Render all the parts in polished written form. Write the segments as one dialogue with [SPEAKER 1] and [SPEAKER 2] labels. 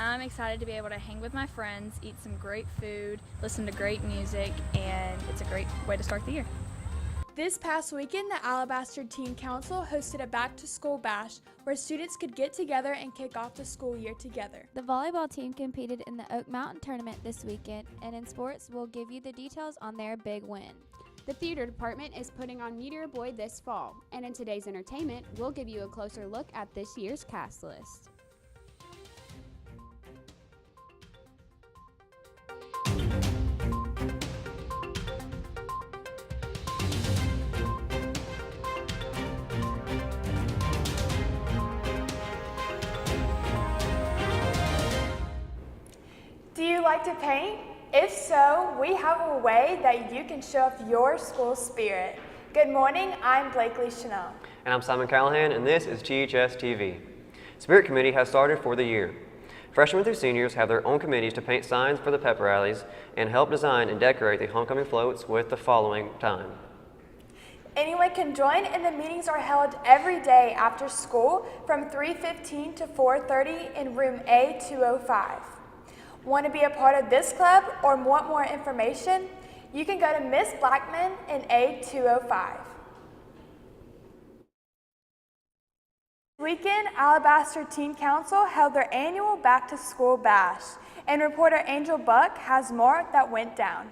[SPEAKER 1] I'm excited to be able to hang with my friends, eat some great food, listen to great music, and it's a great way to start the year.
[SPEAKER 2] This past weekend, the Alabaster Teen Council hosted a back-to-school bash where students could get together and kick off the school year together.
[SPEAKER 3] The volleyball team competed in the Oak Mountain tournament this weekend, and in sports, we'll give you the details on their big win.
[SPEAKER 4] The theater department is putting on Meteor Boy this fall, and in today's entertainment, we'll give you a closer look at this year's cast list.
[SPEAKER 2] Do you like to paint? If so, we have a way that you can show off your school spirit. Good morning, I'm Blakely Chanel.
[SPEAKER 5] And I'm Simon Callahan, and this is THS TV. Spirit Committee has started for the year. Freshmen through seniors have their own committees to paint signs for the pep rallies and help design and decorate the homecoming floats with the following time.
[SPEAKER 2] Anyone can join, and the meetings are held every day after school from 3:15 to 4:30 in room A205. Want to be a part of this club or want more information? You can go to Miss Blackman in A205. This weekend, Alabaster Teen Council held their annual Back to School Bash, and reporter Angel Buck has more that went down.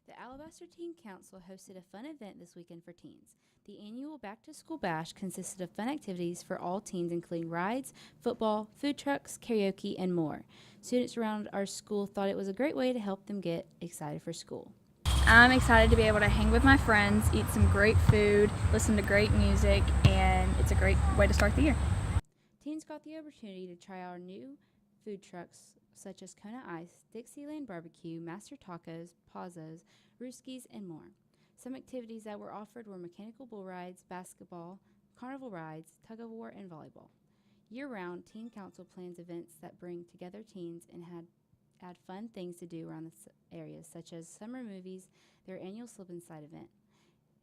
[SPEAKER 6] The Alabaster Teen Council hosted a fun event this weekend for teens. The annual Back to School Bash consisted of fun activities for all teens, including rides, football, food trucks, karaoke, and more. Students around our school thought it was a great way to help them get excited for school.
[SPEAKER 1] I'm excited to be able to hang with my friends, eat some great food, listen to great music, and it's a great way to start the year.
[SPEAKER 6] Teens got the opportunity to try our new food trucks such as Kona Ice, Dixieland Barbecue, Master Tacos, Pazos, Rooskies, and more. Some activities that were offered were mechanical bull rides, basketball, carnival rides, tug-of-war, and volleyball. Year-round, Teen Council plans events that bring together teens and add fun things to do around the areas, such as summer movies, their annual Slip and Slide event.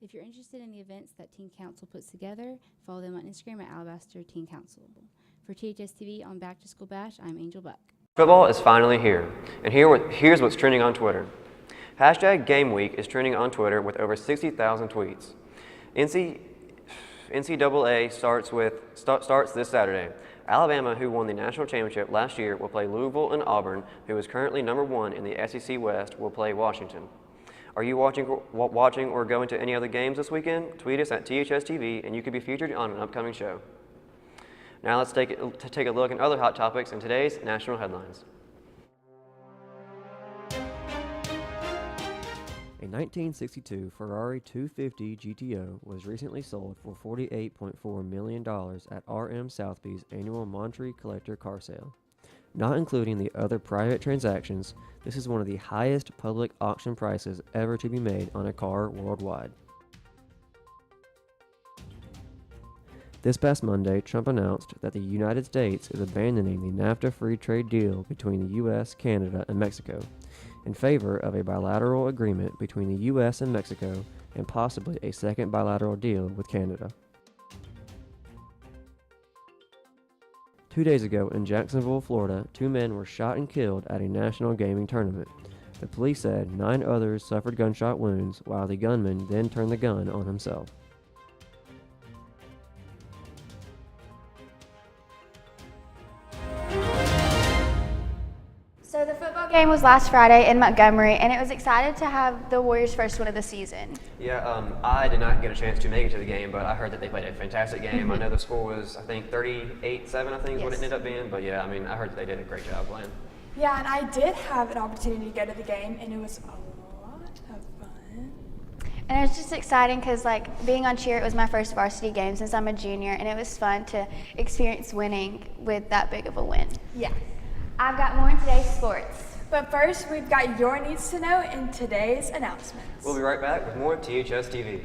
[SPEAKER 6] If you're interested in the events that Teen Council puts together, follow them on Instagram at Alabaster Teen Council. For THS TV on Back to School Bash, I'm Angel Buck.
[SPEAKER 5] Football is finally here, and here's what's trending on Twitter. Hashtag Game Week is trending on Twitter with over 60,000 tweets. NCAA starts this Saturday. Alabama, who won the national championship last year, will play Louisville, and Auburn, who is currently #1 in the SEC West, will play Washington. Are you watching or going to any other games this weekend? Tweet us at THS TV, and you could be featured on an upcoming show. Now let's take a look at other hot topics in today's national headlines. A 1962 Ferrari 250 GTO was recently sold for $48.4 million at RM Sotheby's annual Monterey Collector Car Sale. Not including the other private transactions, this is one of the highest public auction prices ever to be made on a car worldwide. This past Monday, Trump announced that the United States is abandoning the NAFTA free trade deal between the U.S., Canada, and Mexico in favor of a bilateral agreement between the U.S. and Mexico and possibly a second bilateral deal with Canada. 2 days ago in Jacksonville, Florida, 2 men were shot and killed at a national gaming tournament. The police said 9 others suffered gunshot wounds, while the gunman then turned the gun on himself.
[SPEAKER 7] So the football game was last Friday in Montgomery, and it was excited to have the Warriors' first win of the season.
[SPEAKER 5] Yeah, I did not get a chance to make it to the game, but I heard that they played a fantastic game. I know the score was, I think, 38-7, I think is what it ended up being. But yeah, I mean, I heard that they did a great job playing.
[SPEAKER 2] Yeah, and I did have an opportunity to go to the game, and it was a lot of fun.
[SPEAKER 7] And it was just exciting because, like, being on cheer, it was my first varsity game since I'm a junior, and it was fun to experience winning with that big of a win.
[SPEAKER 2] Yeah.
[SPEAKER 7] I've got more in today's sports.
[SPEAKER 2] But first, we've got your needs to know in today's announcements.
[SPEAKER 5] We'll be right back with more THS TV.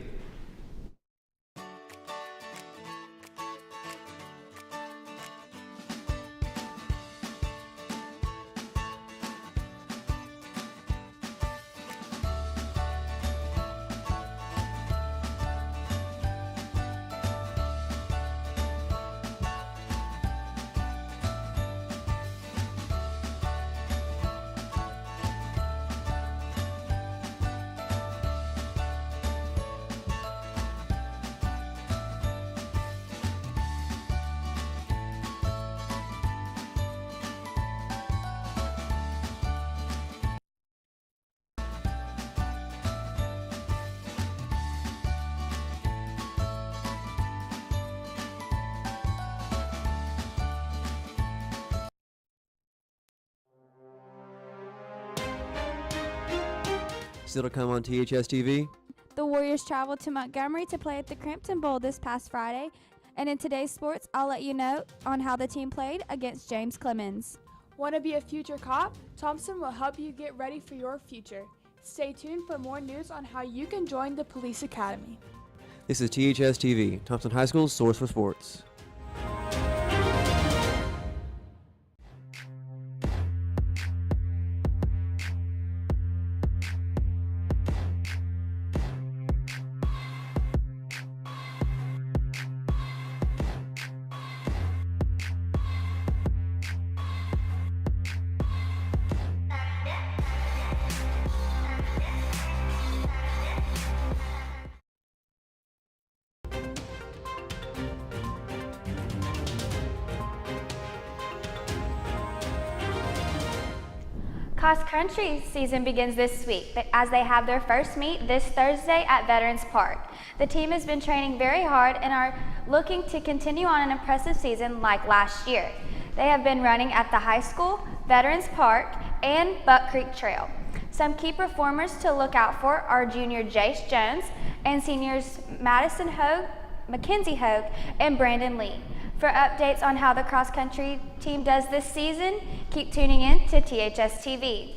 [SPEAKER 5] Still to come on THS TV.
[SPEAKER 3] The Warriors traveled to Montgomery to play at the Crampton Bowl this past Friday. And in today's sports, I'll let you know on how the team played against James Clemens.
[SPEAKER 2] Want to be a future cop? Thompson will help you get ready for your future. Stay tuned for more news on how you can join the Police Academy.
[SPEAKER 5] This is THS TV, Thompson High School's source for sports.
[SPEAKER 7] Cross country season begins this week as they have their first meet this Thursday at Veterans Park. The team has been training very hard and are looking to continue on an impressive season like last year. They have been running at the high school, Veterans Park, and Buck Creek Trail. Some key performers to look out for are junior Jace Jones and seniors Madison Hogue, Mackenzie Hogue, and Brandon Lee. For updates on how the cross-country team does this season, keep tuning in to THS TV.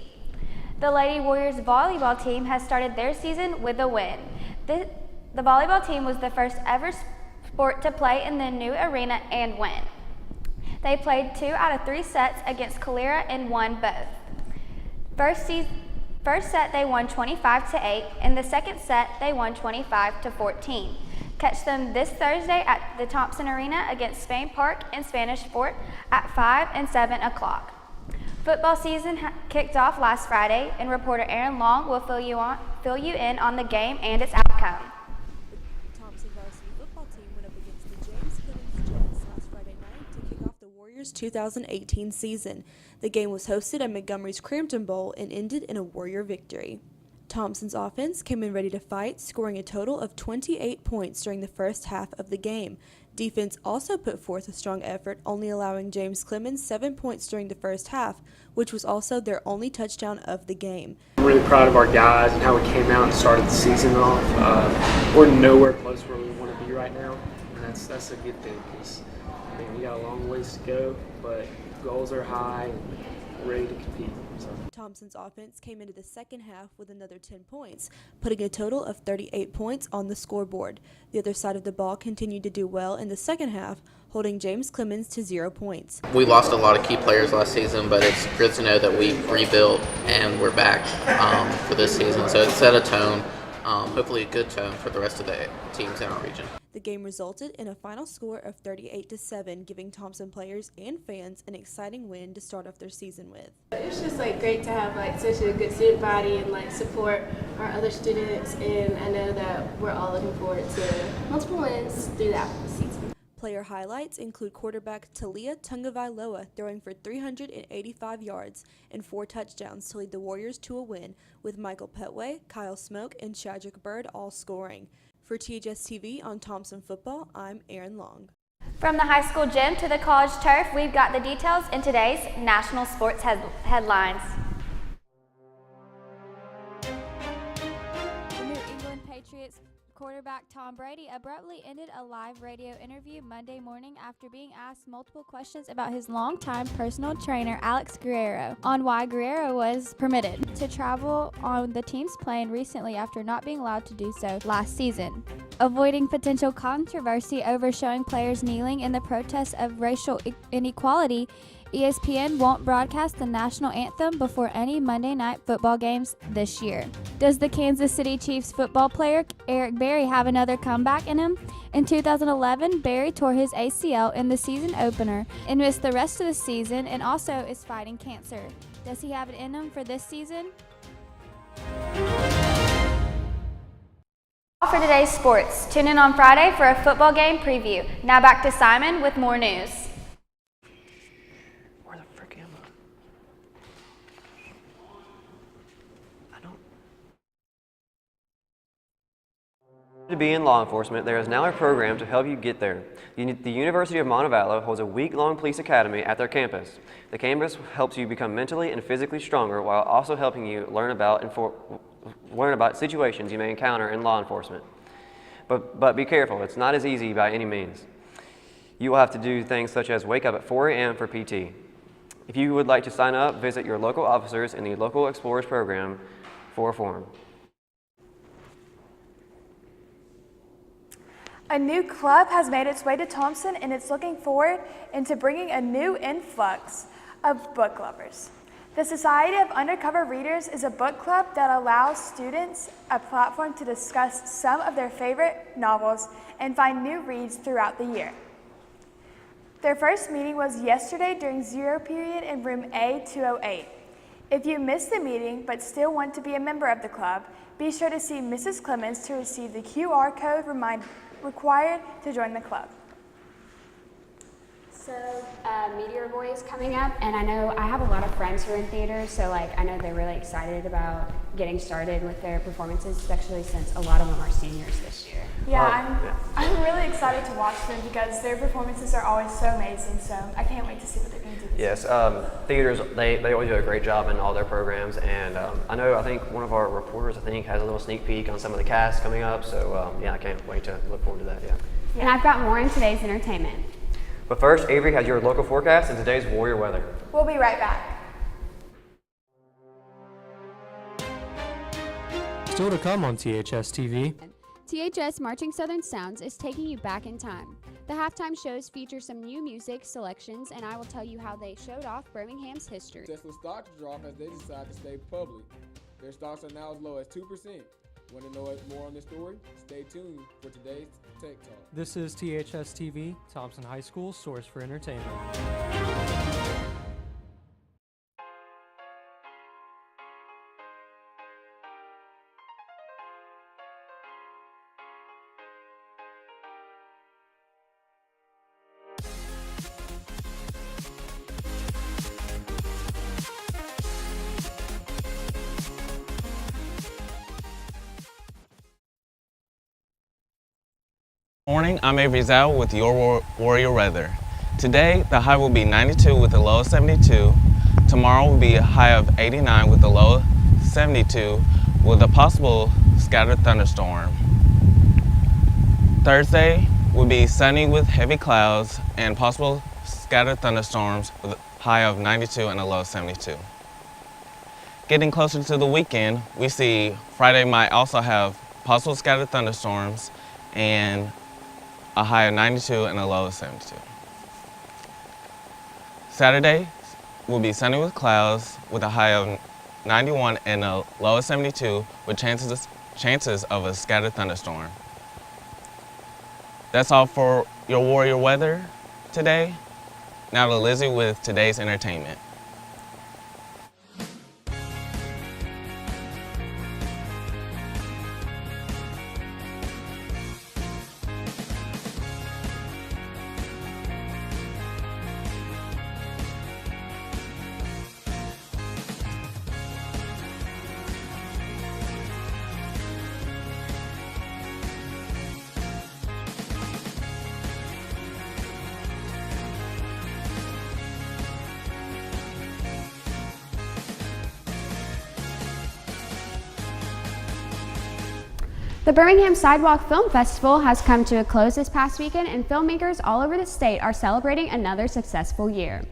[SPEAKER 7] The Lady Warriors volleyball team has started their season with a win. The volleyball team was the first ever sport to play in the new arena and win. They played 2 out of 3 sets against Calera and won both. First set they won 25-8, and the second set they won 25-14. Catch them this Thursday at the Thompson Arena against Spain Park and Spanish Fort at 5 and 7 o'clock. Football season kicked off last Friday, and reporter Aaron Long will fill you in on the game and its outcome.
[SPEAKER 8] The Thompson varsity football team went up against the James Clemens Jets last Friday night to kick off the Warriors' 2018 season. The game was hosted at Montgomery's Crampton Bowl and ended in a Warrior victory. Thompson's offense came in ready to fight, scoring a total of 28 points during the first half of the game. Defense also put forth a strong effort, only allowing James Clemens 7 points during the first half, which was also their only touchdown of the game.
[SPEAKER 9] I'm really proud of our guys and how we came out and started the season off. We're nowhere close where we want to be right now, and that's a good thing because we got a long ways to go, but goals are high and ready to compete. So.
[SPEAKER 8] Thompson's offense came into the second half with another 10 points, putting a total of 38 points on the scoreboard. The other side of the ball continued to do well in the second half, holding James Clemens to 0 points.
[SPEAKER 10] We lost a lot of key players last season, but it's good to know that we've rebuilt and we're back for this season. So it set a tone, hopefully a good tone for the rest of the teams in our region.
[SPEAKER 8] The game resulted in a final score of 38-7, giving Thompson players and fans an exciting win to start off their season with.
[SPEAKER 11] It's just great to have such a good student body and support our other students, and I know that we're all looking forward to multiple wins throughout the season.
[SPEAKER 8] Player highlights include quarterback Talia Tungavailoa throwing for 385 yards and 4 touchdowns to lead the Warriors to a win, with Michael Petway, Kyle Smoke, and Chadrick Bird all scoring. For THS TV on Thompson Football, I'm Aaron Long.
[SPEAKER 7] From the high school gym to the college turf, we've got the details in today's national sports headlines.
[SPEAKER 3] The New England Patriots quarterback Tom Brady abruptly ended a live radio interview Monday morning after being asked multiple questions about his longtime personal trainer Alex Guerrero on why Guerrero was permitted to travel on the team's plane recently after not being allowed to do so last season. Avoiding potential controversy over showing players kneeling in the protest of racial inequality, ESPN won't broadcast the national anthem before any Monday night football games this year. Does the Kansas City Chiefs football player Eric Berry have another comeback in him? In 2011, Berry tore his ACL in the season opener and missed the rest of the season and also is fighting cancer. Does he have it in him for this season?
[SPEAKER 7] For today's sports, tune in on Friday for a football game preview. Now back to Simon with more news.
[SPEAKER 5] To be in law enforcement, there is now a program to help you get there. The University of Montevallo holds a week-long police academy at their campus. The campus helps you become mentally and physically stronger while also helping you learn about learn about situations you may encounter in law enforcement. But be careful, it's not as easy by any means. You will have to do things such as wake up at 4 a.m. for PT. If you would like to sign up, visit your local officers in the Local Explorers program for a form.
[SPEAKER 2] A new club has made its way to Thompson, and it's looking forward into bringing a new influx of book lovers. The Society of Undercover Readers is a book club that allows students a platform to discuss some of their favorite novels and find new reads throughout the year. Their first meeting was yesterday during zero period in room A208. If you missed the meeting but still want to be a member of the club, be sure to see Mrs. Clemens to receive the QR code required to join the club.
[SPEAKER 4] So Meteor Boy is coming up, and I know I have a lot of friends who are in theater, so like I know they're really excited about getting started with their performances, especially since a lot of them are seniors this year.
[SPEAKER 2] Yeah, I'm really excited to watch them because their performances are always so amazing, so I can't wait to see what they're going to do this
[SPEAKER 5] Yes,
[SPEAKER 2] year.
[SPEAKER 5] theaters, they always do a great job in all their programs, and I think one of our reporters, has a little sneak peek on some of the cast coming up, so yeah, I can't wait to look forward to that, yeah.
[SPEAKER 4] And I've got more in today's entertainment.
[SPEAKER 5] But first, Avery has your local forecast and today's Warrior weather.
[SPEAKER 2] We'll be right back.
[SPEAKER 9] Still to come on THS TV.
[SPEAKER 4] THS Marching Southern Sounds is taking you back in time. The halftime shows feature some new music selections, and I will tell you how they showed off Birmingham's history.
[SPEAKER 12] Tesla stock drop as they decide to stay public. Their stocks are now as low as 2%. Want to know more on this story? Stay tuned for today's Tech Talk.
[SPEAKER 9] This is THS TV, Thompson High School, source for entertainment.
[SPEAKER 13] Morning, I'm Avery Zhao with your Warrior weather. Today, the high will be 92 with a low of 72. Tomorrow will be a high of 89 with a low of 72 with a possible scattered thunderstorm. Thursday will be sunny with heavy clouds and possible scattered thunderstorms with a high of 92 and a low of 72. Getting closer to the weekend, we see Friday might also have possible scattered thunderstorms and a high of 92 and a low of 72. Saturday will be sunny with clouds with a high of 91 and a low of 72 with chances of a scattered thunderstorm. That's all for your Warrior weather today. Now to Lizzie with today's entertainment.
[SPEAKER 4] The Birmingham Sidewalk Film Festival has come to a close this past weekend, and filmmakers all over the state are celebrating another successful year.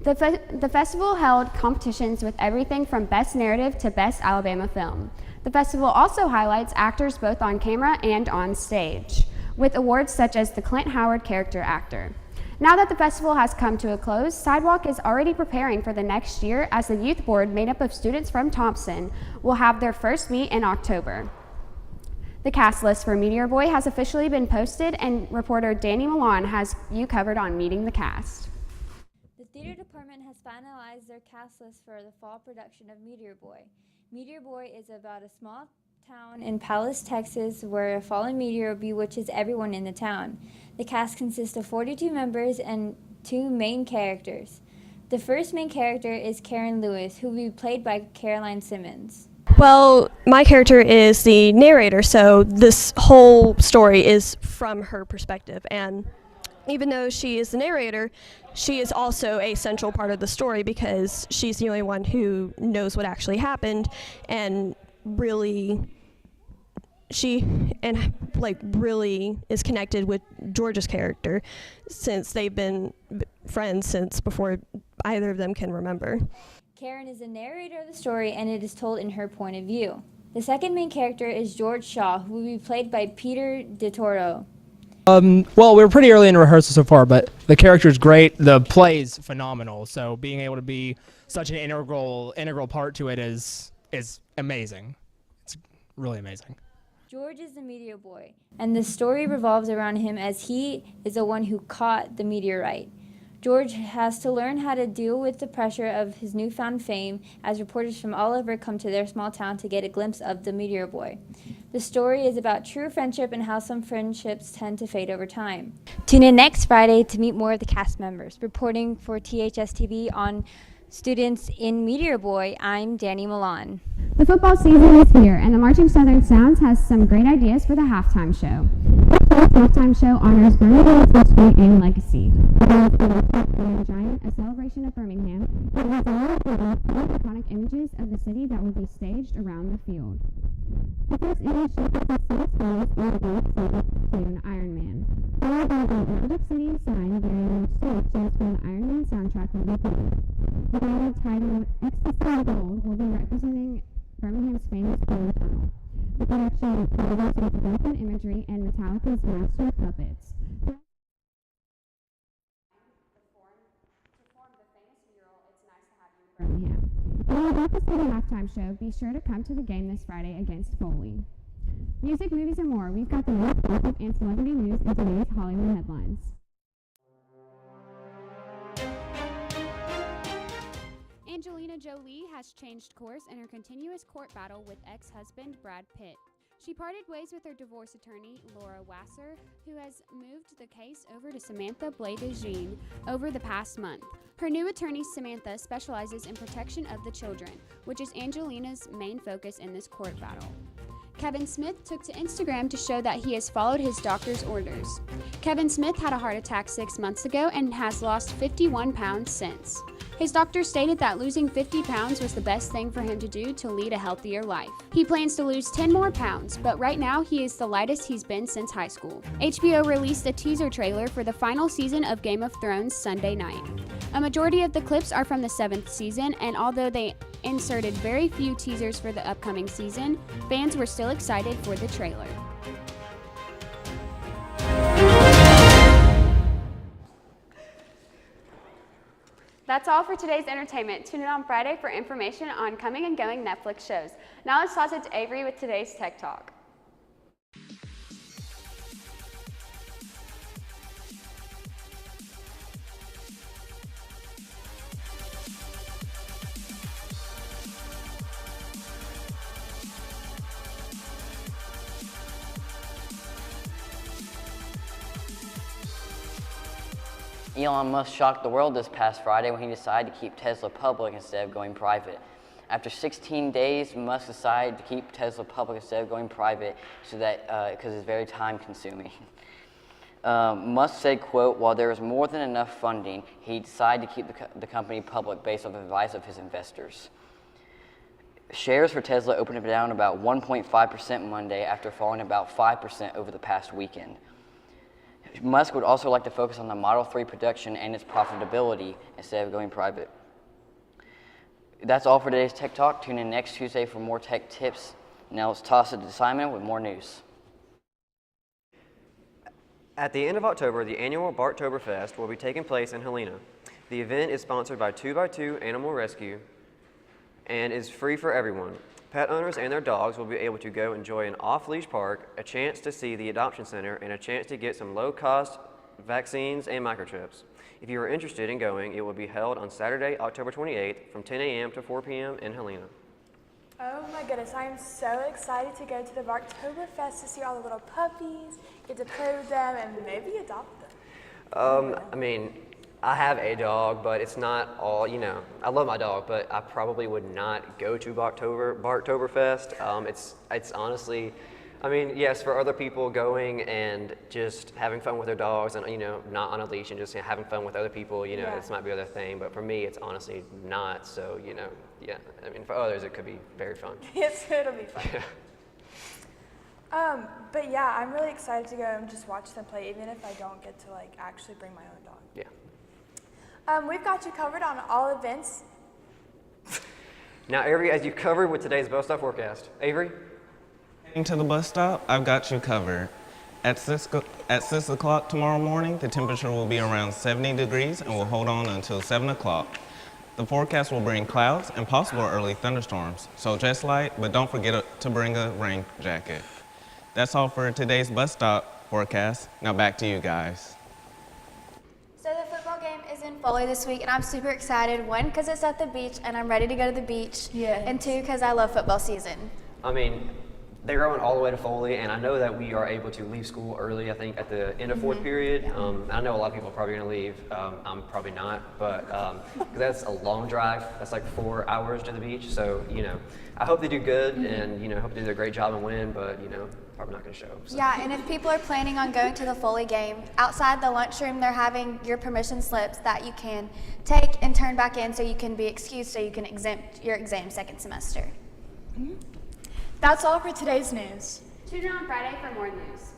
[SPEAKER 4] The festival held competitions with everything from Best Narrative to Best Alabama Film. The festival also highlights actors both on camera and on stage, with awards such as the Clint Howard Character Actor. Now that the festival has come to a close, Sidewalk is already preparing for the next year, as the youth board, made up of students from Thompson, will have their first meet in October. The cast list for Meteor Boy has officially been posted, and reporter Danny Milan has you covered on meeting the cast.
[SPEAKER 3] The theater department has finalized their cast list for the fall production of Meteor Boy. Meteor Boy is about a small town in Palos, Texas, where a fallen meteor bewitches everyone in the town. The cast consists of 42 members and 2 main characters. The first main character is Karen Lewis, who will be played by Caroline Simmons.
[SPEAKER 14] Well, my character is the narrator, so this whole story is from her perspective. And even though she is the narrator, she is also a central part of the story because she's the only one who knows what actually happened and really really is connected with George's character, since they've been friends since before either of them can remember.
[SPEAKER 3] Karen is the narrator of the story, and it is told in her point of view. The second main character is George Shaw, who will be played by Peter DeToro.
[SPEAKER 15] Well, we're pretty early in rehearsal so far, but the character's great. The play's phenomenal. So being able to be such an integral part to it is amazing. It's really amazing.
[SPEAKER 3] George is the meteor boy, and the story revolves around him as he is the one who caught the meteorite. George has to learn how to deal with the pressure of his newfound fame as reporters from all over come to their small town to get a glimpse of the meteor boy. The story is about true friendship and how some friendships tend to fade over time. Tune in next Friday to meet more of the cast members. Reporting for THS TV on Students in Meteor Boy, I'm Danny Milan.
[SPEAKER 4] The football season is here, and the Marching Southern Sounds has some great ideas for the halftime show. The halftime show honors Birmingham's history and legacy. Giant, a celebration of Birmingham, it has a lot of iconic images of the city that will be staged around the field. The first image shows the six boys in the Black Sabbath tune Iron Man, followed by the Magic City sign bearing which stage shows where the Iron Man soundtrack will be played. The banner titled Ecstasy of Gold will be representing Birmingham's famous Blue Tunnel. The production delivers with broken imagery and Metallica's Master of Puppets. Birmingham. If you would like to see the halftime show, be sure to come to the game this Friday against Foley. Music, movies, and more. We've got the most gossip and celebrity news in today's Hollywood headlines.
[SPEAKER 16] Angelina Jolie has changed course in her continuous court battle with ex-husband Brad Pitt. She parted ways with her divorce attorney, Laura Wasser, who has moved the case over to Samantha Blais-Jean over the past month. Her new attorney, Samantha, specializes in protection of the children, which is Angelina's main focus in this court battle. Kevin Smith took to Instagram to show that he has followed his doctor's orders. Kevin Smith had a heart attack 6 months ago and has lost 51 pounds since. His doctor stated that losing 50 pounds was the best thing for him to do to lead a healthier life. He plans to lose 10 more pounds, but right now he is the lightest he's been since high school. HBO released a teaser trailer for the final season of Game of Thrones Sunday night. A majority of the clips are from the 7th season, and although they inserted very few teasers for the upcoming season, fans were still excited for the trailer.
[SPEAKER 17] That's all for today's entertainment. Tune in on Friday for information on coming and going Netflix shows. Now let's toss it to Avery with today's Tech Talk.
[SPEAKER 18] Elon Musk shocked the world this past Friday when he decided to keep Tesla public instead of going private. After 16 days, Musk decided to keep Tesla public instead of going private so that because it's very time consuming. Musk said, quote, while there is more than enough funding, he decided to keep the company public based on the advice of his investors. Shares for Tesla opened down about 1.5% Monday after falling about 5% over the past weekend. Musk would also like to focus on the Model 3 production and its profitability instead of going private. That's all for today's Tech Talk. Tune in next Tuesday for more tech tips. Now let's toss it to Simon with more news.
[SPEAKER 5] At the end of October, the annual Barktoberfest will be taking place in Helena. The event is sponsored by 2x2 Animal Rescue and is free for everyone. Pet owners and their dogs will be able to go enjoy an off-leash park, a chance to see the adoption center, and a chance to get some low-cost vaccines and microchips. If you are interested in going, it will be held on Saturday, October 28th from 10 a.m. to 4 p.m. in Helena.
[SPEAKER 2] Oh my goodness, I am so excited to go to the Barktoberfest to see all the little puppies, get to play with them, and maybe adopt them.
[SPEAKER 5] I mean, I have a dog, but it's not all, you know, I love my dog, but I probably would not go to Barktoberfest. It's honestly, I mean, yes, for other people going and just having fun with their dogs and, not on a leash and just having fun with other people, this might be other thing. But for me, it's honestly not. So, yeah. I mean, for others, it could be very fun.
[SPEAKER 2] It'll be fun. But yeah, I'm really excited to go and just watch them play, even if I don't get to actually bring my own dog.
[SPEAKER 5] Yeah.
[SPEAKER 2] We've got you covered on all events.
[SPEAKER 5] Now, Avery, as you covered with today's bus stop forecast, Avery?
[SPEAKER 13] Heading to the bus stop, I've got you covered. At 6 o'clock tomorrow morning, the temperature will be around 70 degrees and will hold on until 7 o'clock. The forecast will bring clouds and possible early thunderstorms, so dress light, but don't forget to bring a rain jacket. That's all for today's bus stop forecast. Now back to you guys.
[SPEAKER 7] So the football game is in Foley this week, and I'm super excited. One, because it's at the beach, and I'm ready to go to the beach.
[SPEAKER 2] Yeah.
[SPEAKER 7] And two, because I love football season.
[SPEAKER 5] I mean, they're going all the way to Foley, and I know that we are able to leave school early, I think, at the end of fourth period. I know a lot of people are probably going to leave. I'm probably not, but 'cause that's a long drive. That's like 4 hours to the beach. So, I hope they do good and, hope they do a great job and win, but, probably not going to show. So.
[SPEAKER 7] Yeah, and if people are planning on going to the Foley game, outside the lunchroom, they're having your permission slips that you can take and turn back in so you can be excused so you can exempt your exam second semester.
[SPEAKER 2] That's all for today's news.
[SPEAKER 17] Tune in on Friday for more news.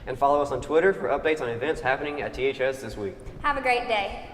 [SPEAKER 5] And follow us on Twitter for updates on events happening at THS this week.
[SPEAKER 7] Have a great day.